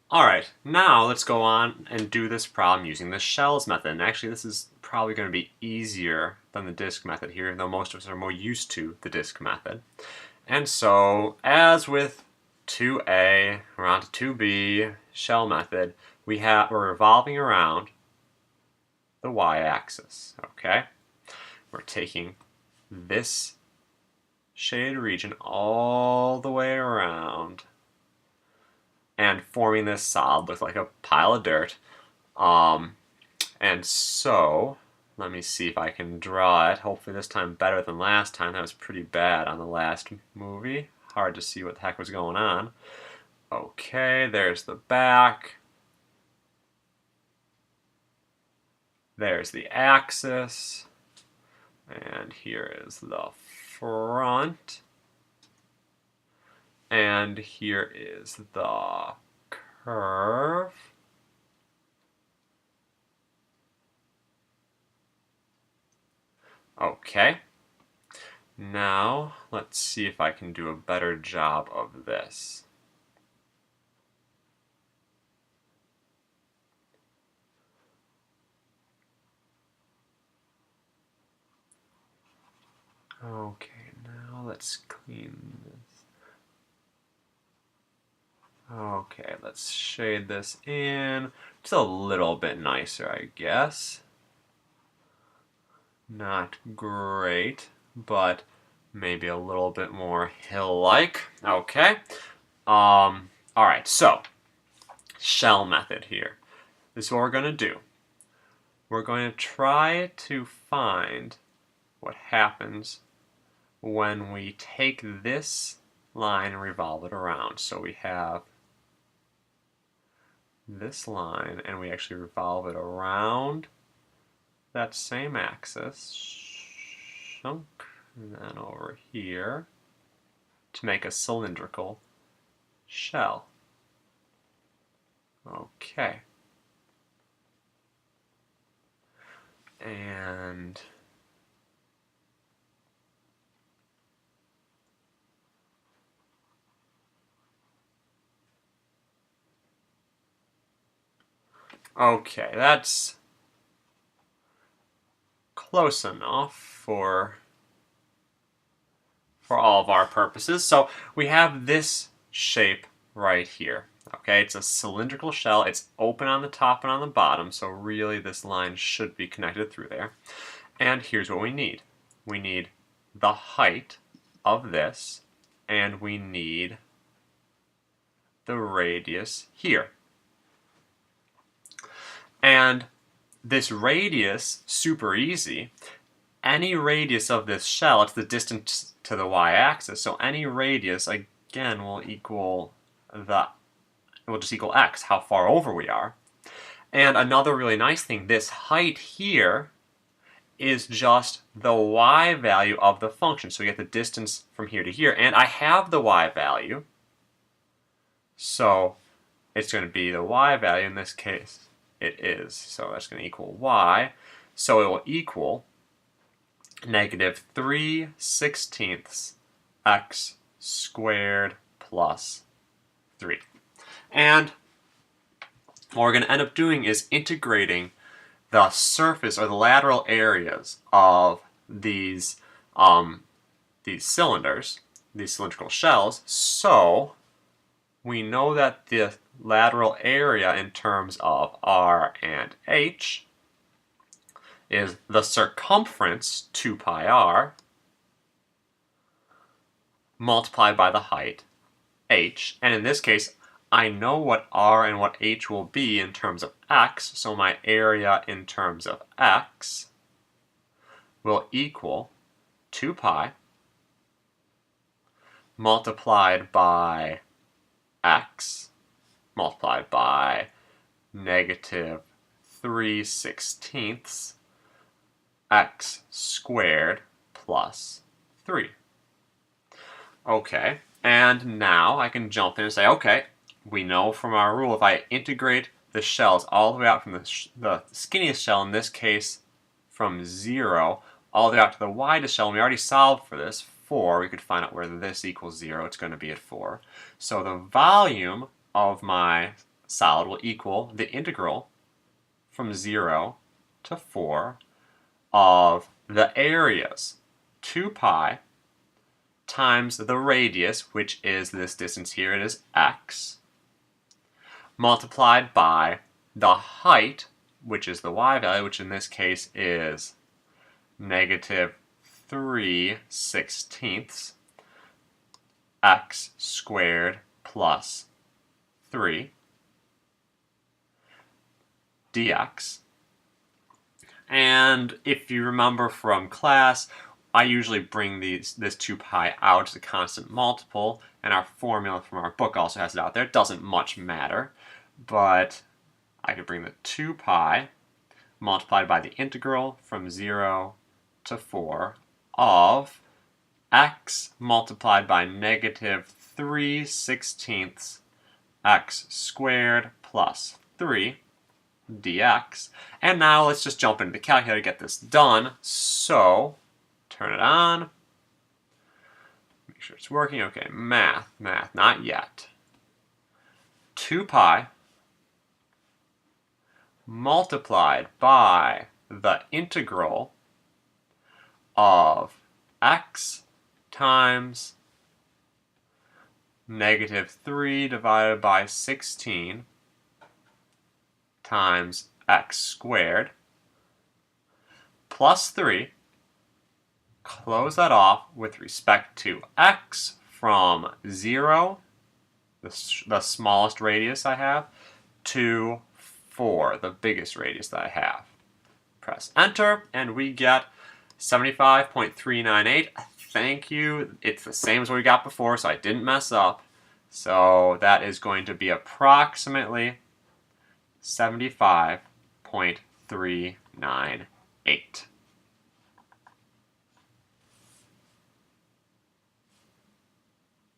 Alright, now let's go on and do this problem using the shells method. And actually this is probably going to be easier than the disk method here, though most of us are more used to the disk method. And so, as with 2a, we're on to 2b, shell method, we're revolving around the y-axis, okay? We're taking this shaded region all the way around and forming this solid, look like a pile of dirt. And so, let me see if I can draw it. Hopefully this time better than last time. That was pretty bad on the last movie. Hard to see what the heck was going on. Okay, there's the back. There's the axis. And here is the front. And here is the curve. Okay. Now, let's see if I can do a better job of this. Okay, now let's clean this. Okay, let's shade this in. Just a little bit nicer, I guess. Not great, but maybe a little bit more hill-like. Okay. Alright, so, shell method here. This is what we're going to do. We're going to try to find what happens when we take this line and revolve it around. So we have this line and we actually revolve it around that same axis, chunk, and then over here to make a cylindrical shell. Okay. And okay, that's close enough for all of our purposes. So we have this shape right here. Okay, it's a cylindrical shell. It's open on the top and on the bottom, so really this line should be connected through there. And here's what we need. We need the height of this, and we need the radius here. And this radius, super easy. Any radius of this shell, it's the distance to the y-axis, so any radius, again, will just equal x, how far over we are. And another really nice thing, this height here is just the y value of the function. So we get the distance from here to here, and I have the y value. So it's going to be the y value, in this case it is. So that's going to equal y. So it will equal -3/16 x squared plus 3. And what we're going to end up doing is integrating the surface or the lateral areas of these cylinders, these cylindrical shells. So we know that the lateral area in terms of r and h is the circumference, 2 pi r, multiplied by the height, h. And in this case, I know what r and what h will be in terms of x, so my area in terms of x will equal 2 pi multiplied by x multiplied by -3/16 x squared plus 3. Okay, and now I can jump in and say, okay, we know from our rule if I integrate the shells all the way out from the skinniest shell, in this case from 0, all the way out to the widest shell, and we already solved for this, 4, we could find out where this equals 0, it's going to be at 4. So the volume of my solid will equal the integral from 0 to 4 of the areas 2 pi times the radius, which is this distance here, it is x, multiplied by the height, which is the y value, which in this case is -3/16 x squared plus 3 dx. And if you remember from class, I usually bring this 2 pi out as a constant multiple, and our formula from our book also has it out there. It doesn't much matter, but I could bring the 2 pi multiplied by the integral from 0 to 4 of x multiplied by -3/16 x squared plus 3 dx. And now let's just jump into the calculator to get this done. So, turn it on. Make sure it's working. Okay, math, not yet. 2 pi multiplied by the integral of x times -3 divided by 16 times x squared plus 3. Close that off with respect to x from 0, the smallest radius I have, to 4, the biggest radius that I have. Press enter, and we get 75.398. Thank you. It's the same as what we got before, so I didn't mess up. So that is going to be approximately 75.398.